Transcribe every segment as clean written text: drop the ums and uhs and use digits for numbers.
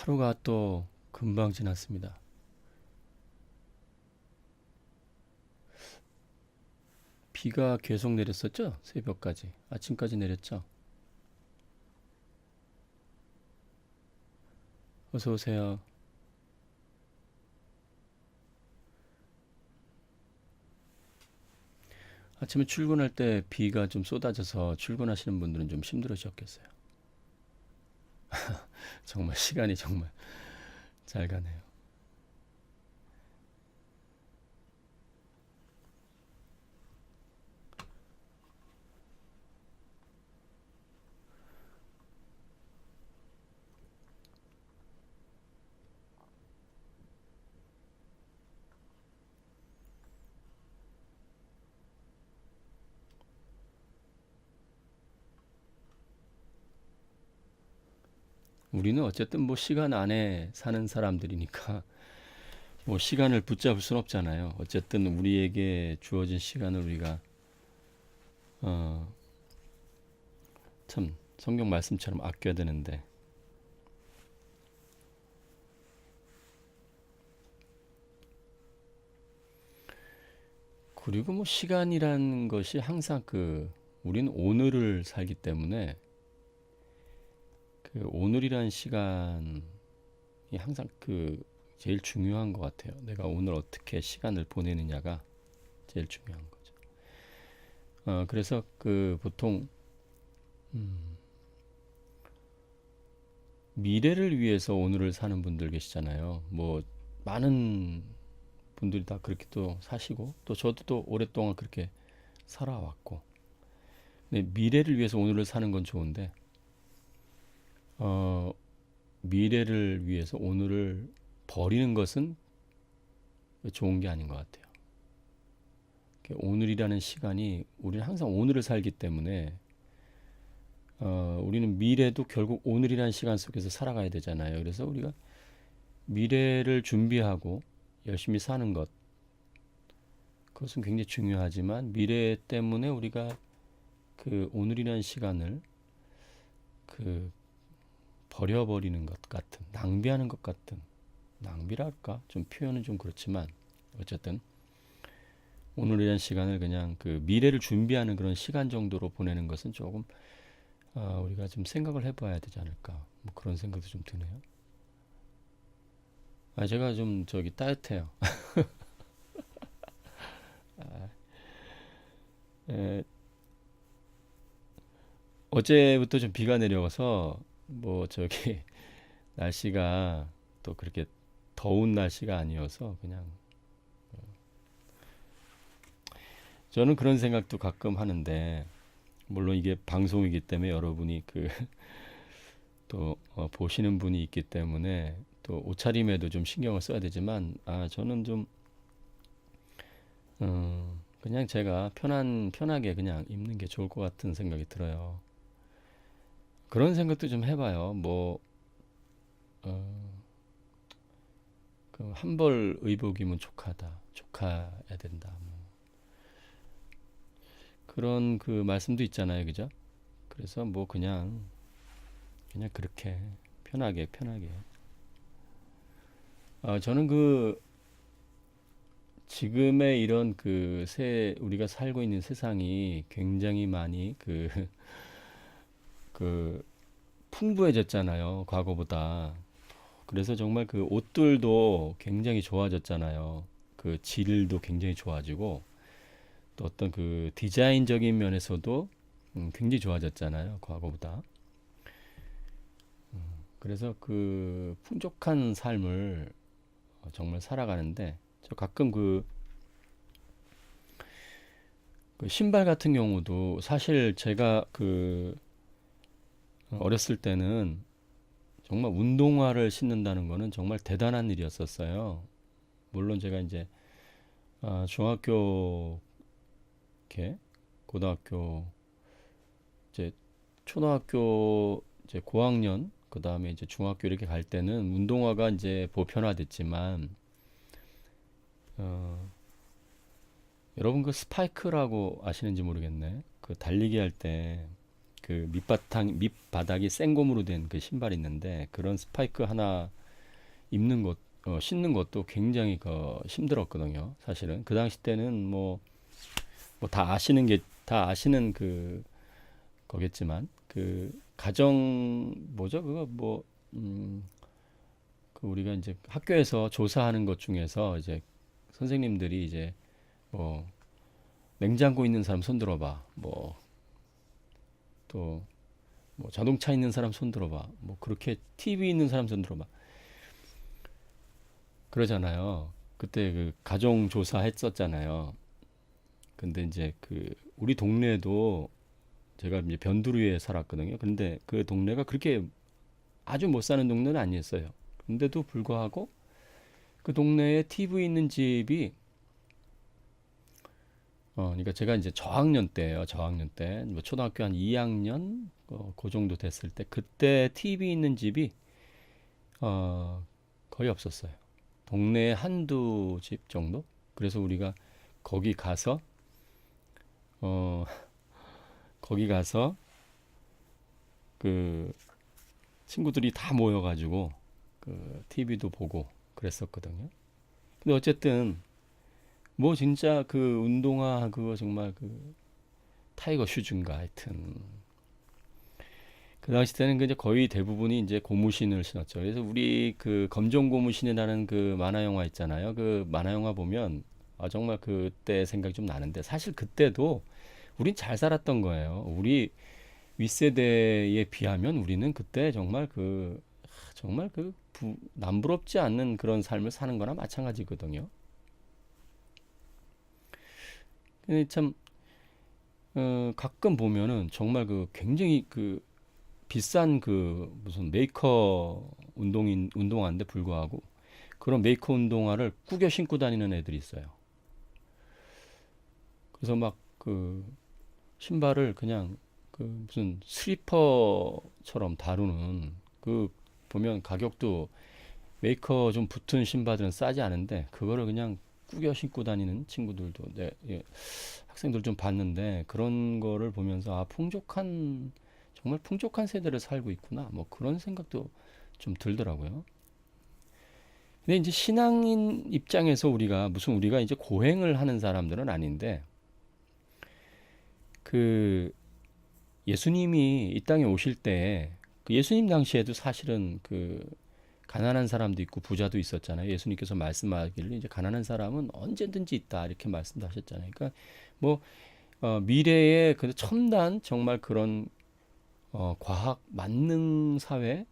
하루가 또 금방 지났습니다. 비가 계속 내렸었죠? 새벽까지. 아침까지 내렸죠? 어서 오세요. 아침에 출근할 때 비가 좀 쏟아져서 출근하시는 분들은 좀 힘들으셨겠어요. 정말 시간이 정말 잘 가네요. 우리는 어쨌든 뭐 시간 안에 사는 사람들이니까 뭐 시간을 붙잡을 순 없잖아요. 어쨌든 우리에게 주어진 시간을 우리가 어, 참 성경 말씀처럼 아껴야 되는데 그리고 뭐 시간이란 것이 항상 우리는 오늘을 살기 때문에 그 오늘이란 시간이 항상 제일 중요한 것 같아요. 내가 오늘 어떻게 시간을 보내느냐가 제일 중요한 거죠. 그래서 보통 음, 미래를 위해서 오늘을 사는 분들 계시잖아요. 뭐 많은 분들이 다 그렇게 또 사시고 또 저도 또 오랫동안 그렇게 살아왔고 근데 미래를 위해서 오늘을 사는 건 좋은데 어, 미래를 위해서 오늘을 버리는 것은 좋은 게 아닌 것 같아요. 오늘이라는 시간이 우리는 항상 오늘을 살기 때문에 우리는 미래도 결국 오늘이라는 시간 속에서 살아가야 되잖아요. 그래서 우리가 미래를 준비하고 열심히 사는 것 그것은 굉장히 중요하지만 미래 때문에 우리가 오늘이라는 시간을 그 버려버리는 것 같은 낭비하는 것 같은 낭비랄까 좀 표현은 좀 그렇지만 어쨌든 오늘이라는 시간을 그냥 미래를 준비하는 그런 시간 정도로 보내는 것은 조금 우리가 좀 생각을 해봐야 되지 않을까 뭐 그런 생각도 좀 드네요. 제가 좀 저기 따뜻해요. 에, 어제부터 좀 비가 내려서 뭐 저기 날씨가 또 그렇게 더운 날씨가 아니어서 그냥 저는 그런 생각도 가끔 하는데 물론 이게 방송이기 때문에 여러분이 또 보시는 분이 있기 때문에 또 옷차림에도 좀 신경을 써야 되지만 저는 좀 그냥 제가 편하게 그냥 입는 게 좋을 것 같은 생각이 들어요. 그런 생각도 좀 해봐요. 뭐 어, 한벌 의복이면 족하야 된다. 뭐 그런 말씀도 있잖아요, 그죠? 그래서 뭐 그냥 그렇게 편하게. 저는 지금의 이런 우리가 살고 있는 세상이 굉장히 많이 그 풍부해졌잖아요, 과거보다. 그래서 정말 옷들도 굉장히 좋아졌잖아요. 질도 굉장히 좋아지고 또 어떤 디자인적인 면에서도 굉장히 좋아졌잖아요, 과거보다. 그래서 풍족한 삶을 정말 살아가는데 저 가끔 그 신발 같은 경우도 사실 제가 어렸을 때는 정말 운동화를 신는다는 거는 정말 대단한 일이었었어요. 물론 제가 이제 중학교 이렇게 고등학교 이제 초등학교 이제 고학년 그다음에 이제 중학교 이렇게 갈 때는 운동화가 이제 보편화됐지만 어, 여러분 스파이크라고 아시는지 모르겠네. 달리기 할 때 그 밑바닥이 생곰으로 된 그 신발이 있는데 그런 스파이크 하나 입는 것, 신는 것도 굉장히 힘들었거든요. 사실은 그 당시 때는 뭐 다 아시는 그 거겠지만 그 가정 뭐죠? 그거 그 우리가 이제 학교에서 조사하는 것 중에서 이제 선생님들이 이제 뭐 냉장고 있는 사람 손 들어봐. 또 뭐 자동차 있는 사람 손 들어봐. 뭐 그렇게 TV 있는 사람 손 들어봐. 그러잖아요. 그때 그 가정 조사 했었잖아요. 근데 이제 그 우리 동네도 제가 이제 변두리에 살았거든요. 근데 그 동네가 그렇게 아주 못 사는 동네는 아니었어요. 근데도 불구하고 그 동네에 TV 있는 집이 그러니까 제가 이제 저학년 때예요. 저학년 때, 뭐 초등학교 한 2학년 그 정도 됐을 때 그때 TV 있는 집이 어, 거의 없었어요. 동네에 한두 집 정도. 그래서 우리가 거기 가서 어, 거기 가서 그 친구들이 다 모여가지고 그 TV도 보고 그랬었거든요. 근데 어쨌든 뭐 진짜 그 운동화 그거 정말 그 타이거 슈즈인가 하여튼 그 당시 때는 그 이제 거의 대부분이 이제 고무신을 신었죠. 그래서 우리 그 검정 고무신이라는 그 만화 영화 있잖아요. 그 만화 영화 보면 정말 그때 생각이 좀 나는데 사실 그때도 우린 잘 살았던 거예요. 우리 윗세대에 비하면 우리는 그때 정말 정말 남부럽지 않는 그런 삶을 사는 거나 마찬가지거든요. 근데 참 가끔 보면은 정말 그 굉장히 그 비싼 그 무슨 메이커 운동화인데 불구하고 그런 메이커 운동화를 꾸겨 신고 다니는 애들이 있어요. 그래서 막 그 신발을 그냥 그 무슨 슬리퍼처럼 다루는 그 보면 가격도 메이커 좀 붙은 신발들은 싸지 않은데 그거를 그냥 꾸겨 신고 다니는 친구들도 학생들 좀 봤는데 그런 거를 보면서 정말 풍족한 세대를 살고 있구나 뭐 그런 생각도 좀 들더라고요. 근데 이제 신앙인 입장에서 우리가 이제 고행을 하는 사람들은 아닌데 그 예수님이 이 땅에 오실 때 그 예수님 당시에도 사실은 그 가난한 사람도 있고 부자도 있었잖아요. 예수님께서 말씀하기를 이제 가난한 사람은 언제든지 있다 이렇게 말씀도 하셨잖아요. 그러니까 뭐 미래의 그 첨단 정말 그런 과학 만능 사회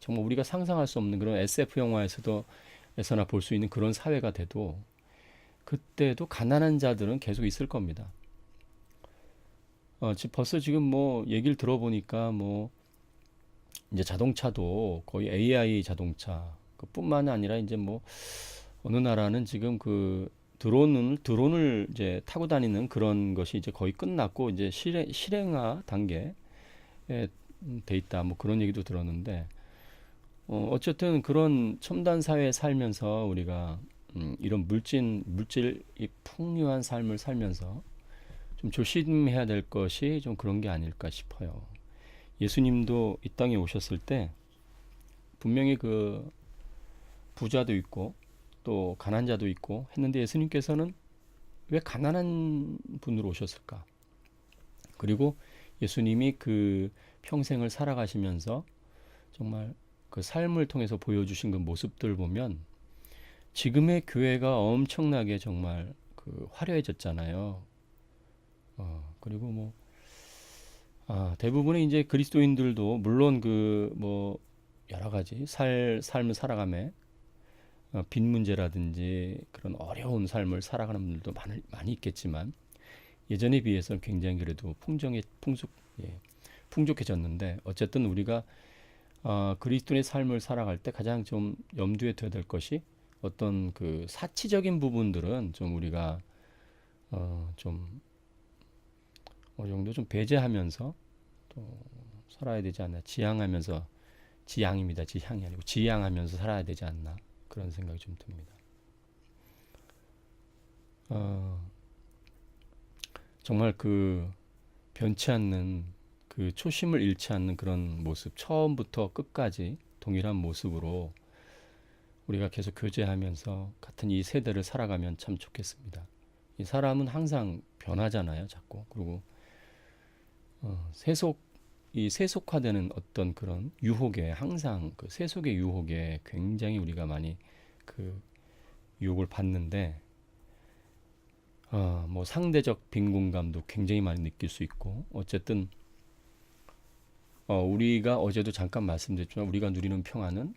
정말 우리가 상상할 수 없는 그런 SF 영화에서나 볼 수 있는 그런 사회가 돼도 그때도 가난한 자들은 계속 있을 겁니다. 벌써 지금 뭐 얘기를 들어보니까 뭐 이제 자동차도 거의 AI 자동차 그뿐만 아니라 이제 뭐 어느 나라는 지금 그 드론을 이제 타고 다니는 그런 것이 이제 거의 끝났고 이제 실행화 단계에 돼 있다 뭐 그런 얘기도 들었는데 어쨌든 그런 첨단 사회에 살면서 우리가 이런 물질이 풍요한 삶을 살면서 좀 조심해야 될 것이 좀 그런 게 아닐까 싶어요. 예수님도 이 땅에 오셨을 때 분명히 그 부자도 있고 또 가난자도 있고 했는데 예수님께서는 왜 가난한 분으로 오셨을까? 그리고 예수님이 그 평생을 살아가시면서 정말 그 삶을 통해서 보여주신 그 모습들 보면 지금의 교회가 엄청나게 정말 그 화려해졌잖아요. 그리고 뭐 대부분의 이제 그리스도인들도 물론 그 뭐 여러 가지 삶을 살아가며 빚 문제라든지 그런 어려운 삶을 살아가는 분들도 많이 있겠지만 예전에 비해서는 굉장히 그래도 풍족해졌는데 어쨌든 우리가 그리스도인의 삶을 살아갈 때 가장 좀 염두에 둬야 될 것이 어떤 그 사치적인 부분들은 좀 우리가 좀 어느 정도 좀 배제하면서 또 살아야 되지 않나 지양입니다. 지향이 아니고 지양하면서 살아야 되지 않나 그런 생각이 좀 듭니다. 정말 그 변치 않는 그 초심을 잃지 않는 그런 모습, 처음부터 끝까지 동일한 모습으로 우리가 계속 교제하면서 같은 이 세대를 살아가면 참 좋겠습니다. 이 사람은 항상 변하잖아요, 자꾸. 그리고 이 세속화되는 어떤 그런 유혹에, 항상 그 세속의 유혹에 굉장히 우리가 많이 그 유혹을 받는데, 뭐 상대적 빈곤감도 굉장히 많이 느낄 수 있고, 어쨌든 우리가 어제도 잠깐 말씀드렸지만 우리가 누리는 평안은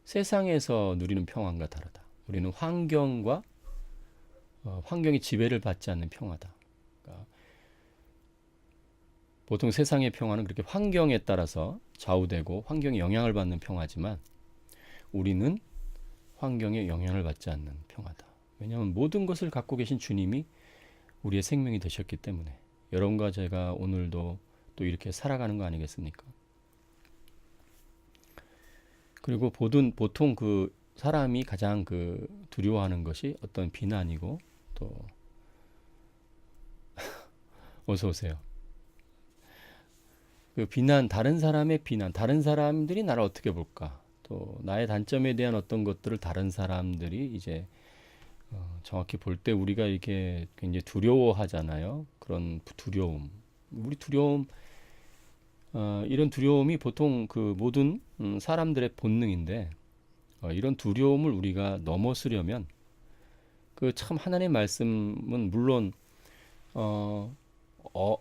세상에서 누리는 평안과 다르다. 우리는 환경이 지배를 받지 않는 평화다. 그러니까 보통 세상의 평화는 그렇게 환경에 따라서 좌우되고 환경에 영향을 받는 평화지만 우리는 환경에 영향을 받지 않는 평화다. 왜냐하면 모든 것을 갖고 계신 주님이 우리의 생명이 되셨기 때문에 여러분과 제가 오늘도 또 이렇게 살아가는 거 아니겠습니까? 그리고 보통 그 사람이 가장 그 두려워하는 것이 어떤 비난이고 또 어서 오세요. 그 비난, 다른 사람의 비난, 다른 사람들이 나를 어떻게 볼까? 또 나의 단점에 대한 어떤 것들을 다른 사람들이 이제 정확히 볼 때 우리가 이렇게 굉장히 두려워하잖아요. 그런 두려움. 우리 두려움, 이런 두려움이 보통 그 모든 사람들의 본능인데 이런 두려움을 우리가 넘어서려면 그 참 하나님의 말씀은 물론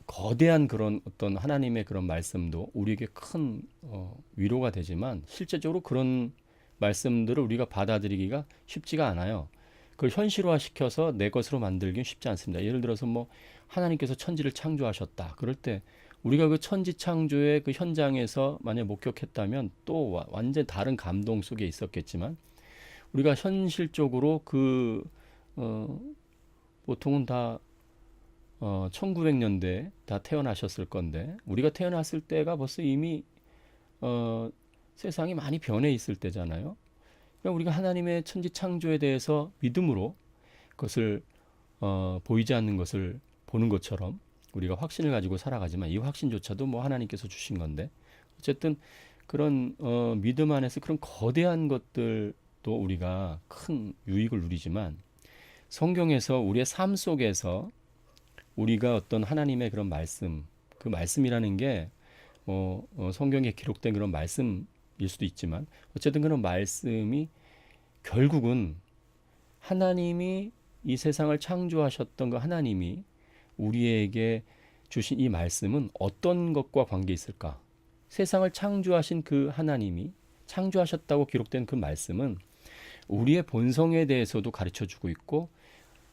거대한 그런 어떤 하나님의 그런 말씀도 우리에게 큰 위로가 되지만 실제적으로 그런 말씀들을 우리가 받아들이기가 쉽지가 않아요. 그걸 현실화시켜서 내 것으로 만들기는 쉽지 않습니다. 예를 들어서 뭐 하나님께서 천지를 창조하셨다. 그럴 때 우리가 그 천지 창조의 그 현장에서 만약 목격했다면 또 완전 다른 감동 속에 있었겠지만 우리가 현실적으로 보통은 다 1900년대 다 태어나셨을 건데 우리가 태어났을 때가 벌써 이미 세상이 많이 변해 있을 때잖아요. 그러니까 우리가 하나님의 천지 창조에 대해서 믿음으로 그것을 보이지 않는 것을 보는 것처럼 우리가 확신을 가지고 살아가지만 이 확신조차도 뭐 하나님께서 주신 건데 어쨌든 그런 믿음 안에서 그런 거대한 것들도 우리가 큰 유익을 누리지만 성경에서 우리의 삶 속에서 우리가 어떤 하나님의 그런 말씀, 그 말씀이라는 게 성경에 기록된 그런 말씀일 수도 있지만 어쨌든 그런 말씀이 결국은 하나님이 이 세상을 창조하셨던 그 하나님이 우리에게 주신 이 말씀은 어떤 것과 관계 있을까? 세상을 창조하신 그 하나님이 창조하셨다고 기록된 그 말씀은 우리의 본성에 대해서도 가르쳐 주고 있고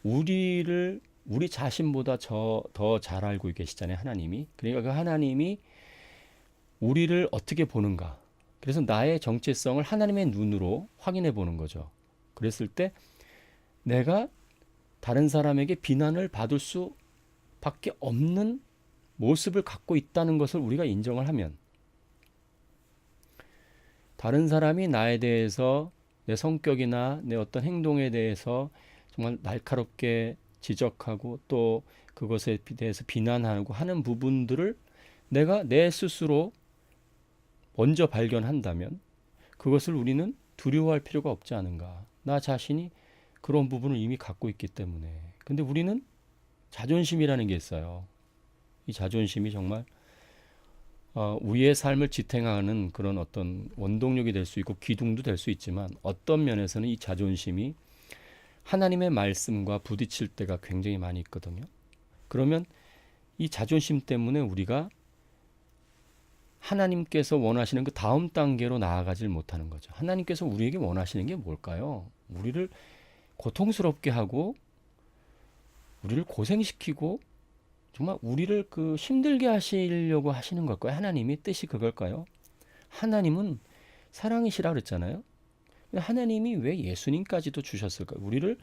우리 자신보다 더 잘 알고 계시잖아요, 하나님이. 그러니까 그 하나님이 우리를 어떻게 보는가. 그래서 나의 정체성을 하나님의 눈으로 확인해 보는 거죠. 그랬을 때 내가 다른 사람에게 비난을 받을 수밖에 없는 모습을 갖고 있다는 것을 우리가 인정을 하면 다른 사람이 나에 대해서 내 성격이나 내 어떤 행동에 대해서 정말 날카롭게 지적하고 또 그것에 대해서 비난하고 하는 부분들을 내가 내 스스로 먼저 발견한다면 그것을 우리는 두려워할 필요가 없지 않은가. 나 자신이 그런 부분을 이미 갖고 있기 때문에. 근데 우리는 자존심이라는 게 있어요. 이 자존심이 정말 우리의 삶을 지탱하는 그런 어떤 원동력이 될 수 있고 기둥도 될 수 있지만 어떤 면에서는 이 자존심이 하나님의 말씀과 부딪힐 때가 굉장히 많이 있거든요. 그러면 이 자존심 때문에 우리가 하나님께서 원하시는 그 다음 단계로 나아가질 못하는 거죠. 하나님께서 우리에게 원하시는 게 뭘까요? 우리를 고통스럽게 하고 우리를 고생시키고 정말 우리를 그 힘들게 하시려고 하시는 걸까요? 하나님이 뜻이 그걸까요? 하나님은 사랑이시라 그랬잖아요. 하나님이 왜 예수님까지도 주셨을까요? 우리를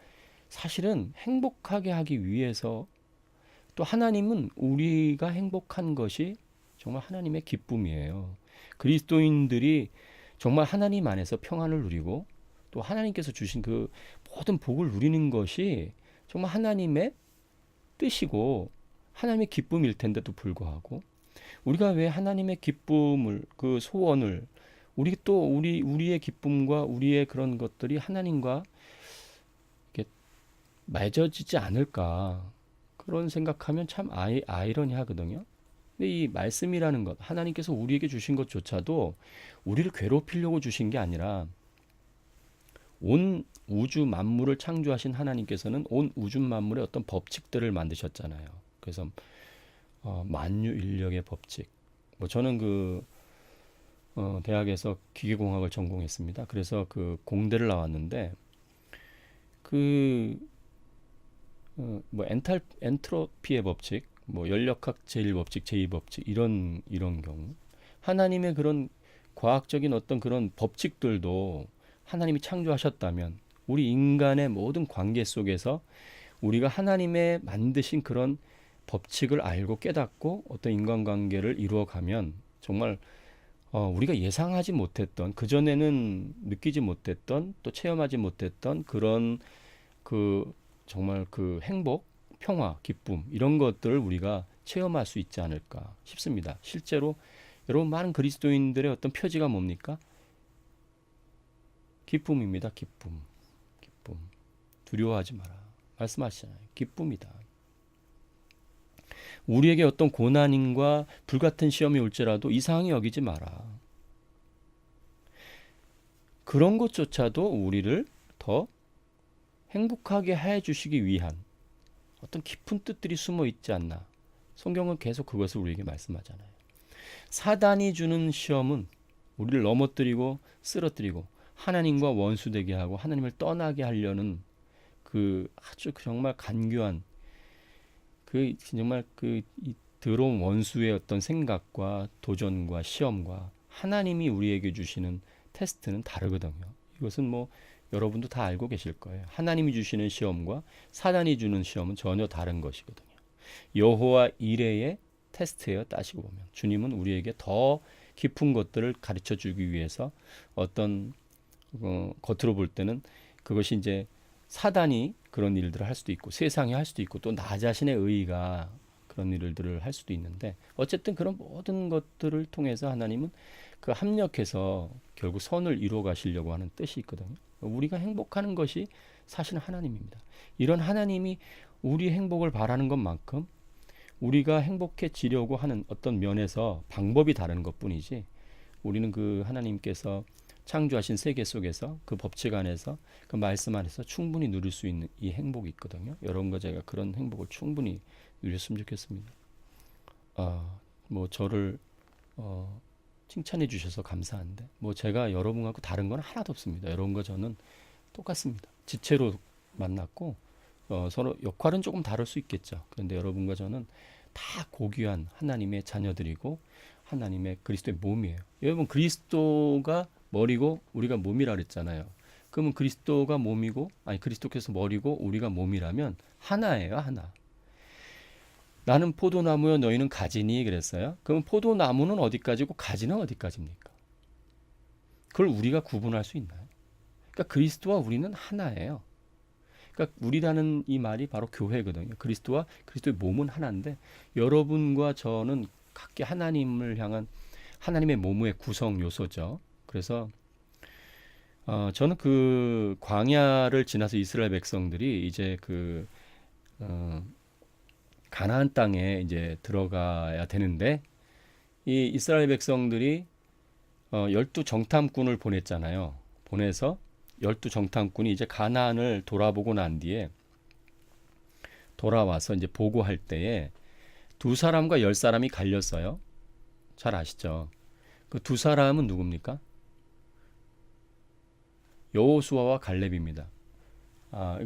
사실은 행복하게 하기 위해서 또 하나님은 우리가 행복한 것이 정말 하나님의 기쁨이에요. 그리스도인들이 정말 하나님 안에서 평안을 누리고 또 하나님께서 주신 그 모든 복을 누리는 것이 정말 하나님의 뜻이고 하나님의 기쁨일 텐데도 불구하고 우리가 왜 하나님의 기쁨을 그 소원을 우리 또 우리의 기쁨과 우리의 그런 것들이 하나님과 이렇게 맺어지지 않을까 그런 생각하면 참 아이러니하거든요. 근데 이 말씀이라는 것 하나님께서 우리에게 주신 것조차도 우리를 괴롭히려고 주신 게 아니라 온 우주 만물을 창조하신 하나님께서는 온 우주 만물의 어떤 법칙들을 만드셨잖아요. 그래서 만유인력의 법칙. 뭐 저는 대학에서 기계공학을 전공했습니다. 그래서 그 공대를 나왔는데 그 뭐 엔트로피의 법칙, 뭐 연력학 제1법칙, 제2법칙 이런 경우 하나님의 그런 과학적인 어떤 그런 법칙들도 하나님이 창조하셨다면 우리 인간의 모든 관계 속에서 우리가 하나님의 만드신 그런 법칙을 알고 깨닫고 어떤 인간관계를 이루어가면 정말 우리가 예상하지 못했던 그전에는 느끼지 못했던 또 체험하지 못했던 그런 그 정말 그 행복, 평화, 기쁨 이런 것들을 우리가 체험할 수 있지 않을까 싶습니다. 실제로 여러분 많은 그리스도인들의 어떤 표지가 뭡니까? 기쁨입니다. 기쁨. 기쁨. 두려워하지 마라. 말씀하시잖아요. 기쁨이다. 우리에게 어떤 고난인과 불같은 시험이 올지라도 이상히 여기지 마라. 그런 것조차도 우리를 더 행복하게 해 주시기 위한 어떤 깊은 뜻들이 숨어 있지 않나. 성경은 계속 그것을 우리에게 말씀하잖아요. 사단이 주는 시험은 우리를 넘어뜨리고 쓰러뜨리고 하나님과 원수되게 하고 하나님을 떠나게 하려는 그 아주 정말 간교한 그 정말 이 더러운 원수의 어떤 생각과 도전과 시험과 하나님이 우리에게 주시는 테스트는 다르거든요. 이것은 뭐 여러분도 다 알고 계실 거예요. 하나님이 주시는 시험과 사단이 주는 시험은 전혀 다른 것이거든요. 여호와 이레의 테스트예요. 따지고 보면 주님은 우리에게 더 깊은 것들을 가르쳐 주기 위해서 어떤 겉으로 볼 때는 그것이 이제 사단이 그런 일들을 할 수도 있고 세상이 할 수도 있고 또 나 자신의 의의가 그런 일들을 할 수도 있는데 어쨌든 그런 모든 것들을 통해서 하나님은 그 합력해서 결국 선을 이루어 가시려고 하는 뜻이 있거든요. 우리가 행복하는 것이 사실은 하나님입니다. 이런 하나님이 우리 행복을 바라는 것만큼 우리가 행복해지려고 하는 어떤 면에서 방법이 다른 것뿐이지 우리는 그 하나님께서 창조하신 세계 속에서 그 법칙 안에서 그 말씀 안에서 충분히 누릴 수 있는 이 행복이 있거든요. 여러분과 제가 그런 행복을 충분히 누렸으면 좋겠습니다. 뭐 저를 칭찬해 주셔서 감사한데 뭐 제가 여러분하고 다른 건 하나도 없습니다. 여러분과 저는 똑같습니다. 지체로 만났고 서로 역할은 조금 다를 수 있겠죠. 그런데 여러분과 저는 다 고귀한 하나님의 자녀들이고 하나님의 그리스도의 몸이에요. 여러분 그리스도가 머리고 우리가 몸이라 그랬잖아요. 그러면 그리스도가 몸이고 아니 그리스도께서 머리고 우리가 몸이라면 하나예요, 하나. 나는 포도나무여 너희는 가지니 그랬어요. 그럼 포도나무는 어디까지고 가지는 어디까지입니까? 그걸 우리가 구분할 수 있나요? 그러니까 그리스도와 우리는 하나예요. 그러니까 우리라는 이 말이 바로 교회거든요. 그리스도와 그리스도의 몸은 하나인데 여러분과 저는 각기 하나님을 향한 하나님의 몸의 구성 요소죠. 그래서 저는 그 광야를 지나서 이스라엘 백성들이 이제 가나안 땅에 이제 들어가야 되는데 이 이스라엘 백성들이 12정탐꾼을 보냈잖아요. 보내서 12정탐꾼이 이제 가나안을 돌아보고 난 뒤에 돌아와서 이제 보고할 때에 두 사람과 10사람이 갈렸어요. 잘 아시죠? 그 두 사람은 누굽니까? 여호수아와 갈렙입니다.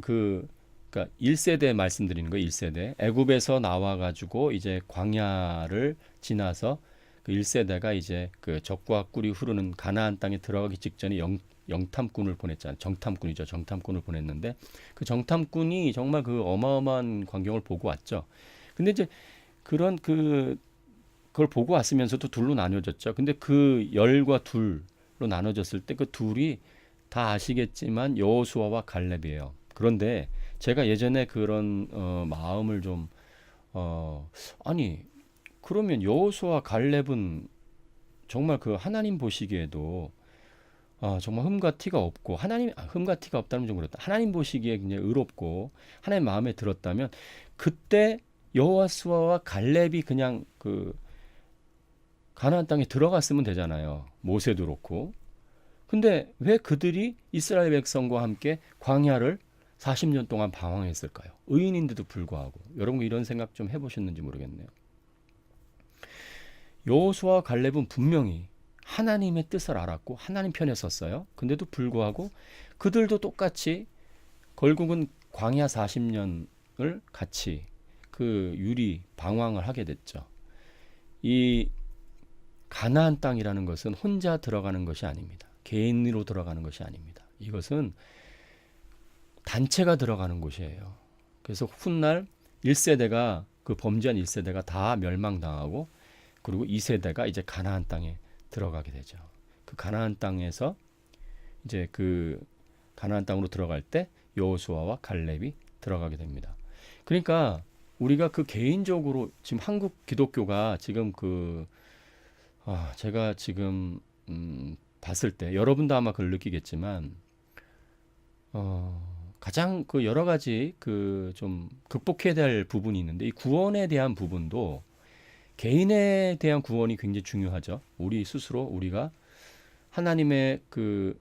그러니까 1세대 말씀드리는 거예요. 1세대. 애굽에서 나와 가지고 이제 광야를 지나서 그 1세대가 이제 그 적과 꿀이 흐르는 가나안 땅에 들어가기 직전에 영탐꾼을 보냈잖아요. 정탐꾼이죠. 정탐꾼을 보냈는데 그 정탐꾼이 정말 그 어마어마한 광경을 보고 왔죠. 근데 이제 그걸 보고 왔으면서도 둘로 나뉘어졌죠. 근데 그 열과 둘로 나눠졌을 때 그 둘이 다 아시겠지만 여호수아와 갈렙이에요. 그런데 제가 예전에 그런 마음을 좀 아니 그러면 여호수아 갈렙은 정말 그 하나님 보시기에도 정말 흠과 티가 없고 흠과 티가 없다면 좀 그렇다. 하나님 보시기에 그냥 의롭고 하나님 마음에 들었다면 그때 여호수아와 갈렙이 그냥 그 가나안 땅에 들어갔으면 되잖아요. 모세도 그렇고. 근데 왜 그들이 이스라엘 백성과 함께 광야를 40년 동안 방황했을까요? 의인인데도 불구하고. 여러분 이런 생각 좀 해보셨는지 모르겠네요. 여호수아와 갈렙은 분명히 하나님의 뜻을 알았고 하나님 편에 섰어요. 근데도 불구하고 그들도 똑같이 결국은 광야 40년을 같이 그 유리 방황을 하게 됐죠. 이 가나안 땅이라는 것은 혼자 들어가는 것이 아닙니다. 개인으로 들어가는 것이 아닙니다. 이것은 단체가 들어가는 곳이에요. 그래서 훗날 1세대가 그 범죄한 1세대가 다 멸망당하고 그리고 2세대가 이제 가나안 땅에 들어가게 되죠. 그 가나안 땅에서 이제 그 가나안 땅으로 들어갈 때 여호수아와 갈렙이 들어가게 됩니다. 그러니까 우리가 그 개인적으로 지금 한국 기독교가 지금 제가 지금 봤을 때 여러분도 아마 그걸 느끼겠지만 가장 그 여러 가지 그 좀 극복해야 될 부분이 있는데 이 구원에 대한 부분도 개인에 대한 구원이 굉장히 중요하죠. 우리 스스로 우리가 하나님의 그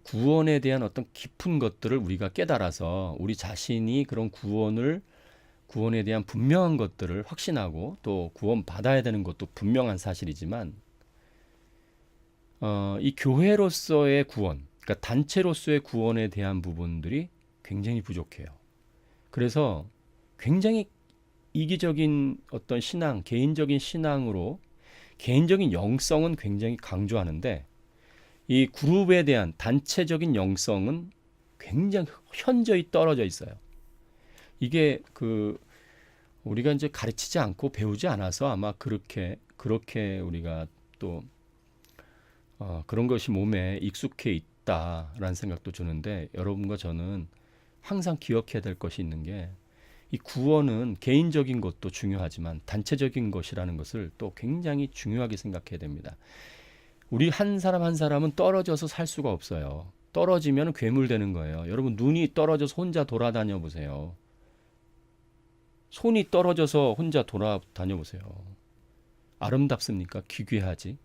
구원에 대한 어떤 깊은 것들을 우리가 깨달아서 우리 자신이 그런 구원에 대한 분명한 것들을 확신하고 또 구원 받아야 되는 것도 분명한 사실이지만 이 교회로서의 구원, 그러니까 단체로서의 구원에 대한 부분들이 굉장히 부족해요. 그래서 굉장히 이기적인 어떤 신앙, 개인적인 신앙으로 개인적인 영성은 굉장히 강조하는데 이 그룹에 대한 단체적인 영성은 굉장히 현저히 떨어져 있어요. 이게 우리가 이제 가르치지 않고 배우지 않아서 아마 그렇게 우리가 또 그런 것이 몸에 익숙해 있다라는 생각도 드는데 여러분과 저는 항상 기억해야 될 것이 있는 게 이 구원은 개인적인 것도 중요하지만 단체적인 것이라는 것을 또 굉장히 중요하게 생각해야 됩니다. 우리 한 사람 한 사람은 떨어져서 살 수가 없어요. 떨어지면 괴물 되는 거예요. 여러분 눈이 떨어져서 혼자 돌아다녀 보세요. 손이 떨어져서 혼자 돌아다녀 보세요. 아름답습니까? 기괴하지.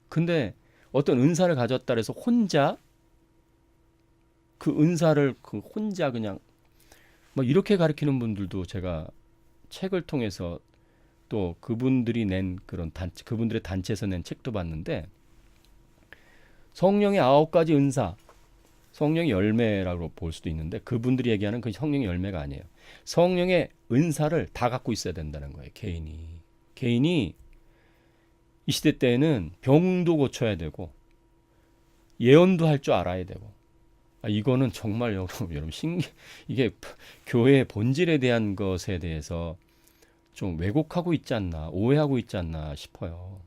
근데 어떤 은사를 가졌다 해서 혼자 그 은사를 혼자 그냥 뭐 이렇게 가르치는 분들도 제가 책을 통해서 또 그분들이 낸 그런 그분들의 단체에서 낸 책도 봤는데 성령의 9가지 은사, 성령의 열매라고 볼 수도 있는데 그분들이 얘기하는 그 성령의 열매가 아니에요. 성령의 은사를 다 갖고 있어야 된다는 거예요. 개인이 이 시대 때에는 병도 고쳐야 되고 예언도 할 줄 알아야 되고 이거는 정말 여러분 이게 교회의 본질에 대한 것에 대해서 좀 왜곡하고 있지 않나, 오해하고 있지 않나 싶어요.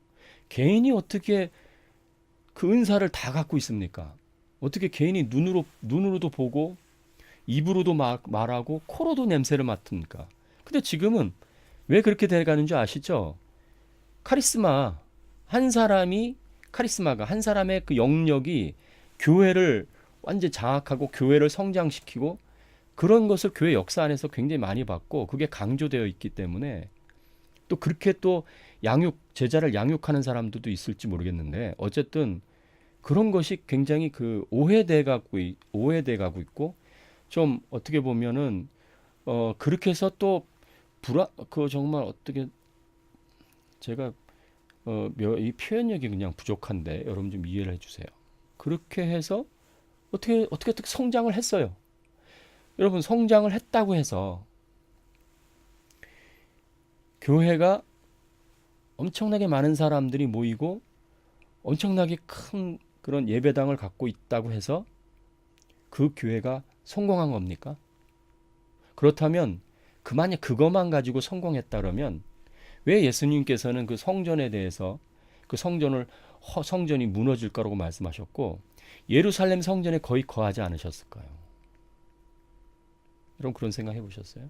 개인이 어떻게 그 은사를 다 갖고 있습니까? 어떻게 개인이 눈으로도 보고 입으로도 말하고 코로도 냄새를 맡습니까? 근데 지금은 왜 그렇게 돼가는 줄 아시죠? 카리스마가 한 사람의 그 영역이 교회를 완전 장악하고 교회를 성장시키고 그런 것을 교회 역사 안에서 굉장히 많이 봤고 그게 강조되어 있기 때문에 또 그렇게 또 제자를 양육하는 사람들도 있을지 모르겠는데 어쨌든 그런 것이 굉장히 오해돼 가고 있고 좀 어떻게 보면은 그렇게 해서 또 정말 어떻게 제가 이 표현력이 그냥 부족한데 여러분 좀 이해를 해주세요. 그렇게 해서 어떻게 성장을 했어요. 여러분 성장을 했다고 해서 교회가 엄청나게 많은 사람들이 모이고 엄청나게 큰 그런 예배당을 갖고 있다고 해서 그 교회가 성공한 겁니까? 그렇다면 만약 그것만 가지고 성공했다 그러면 왜 예수님께서는 그 성전에 대해서 성전이 무너질 거라고 말씀하셨고 예루살렘 성전에 거의 거하지 않으셨을까요? 여러분 그런 생각 해보셨어요?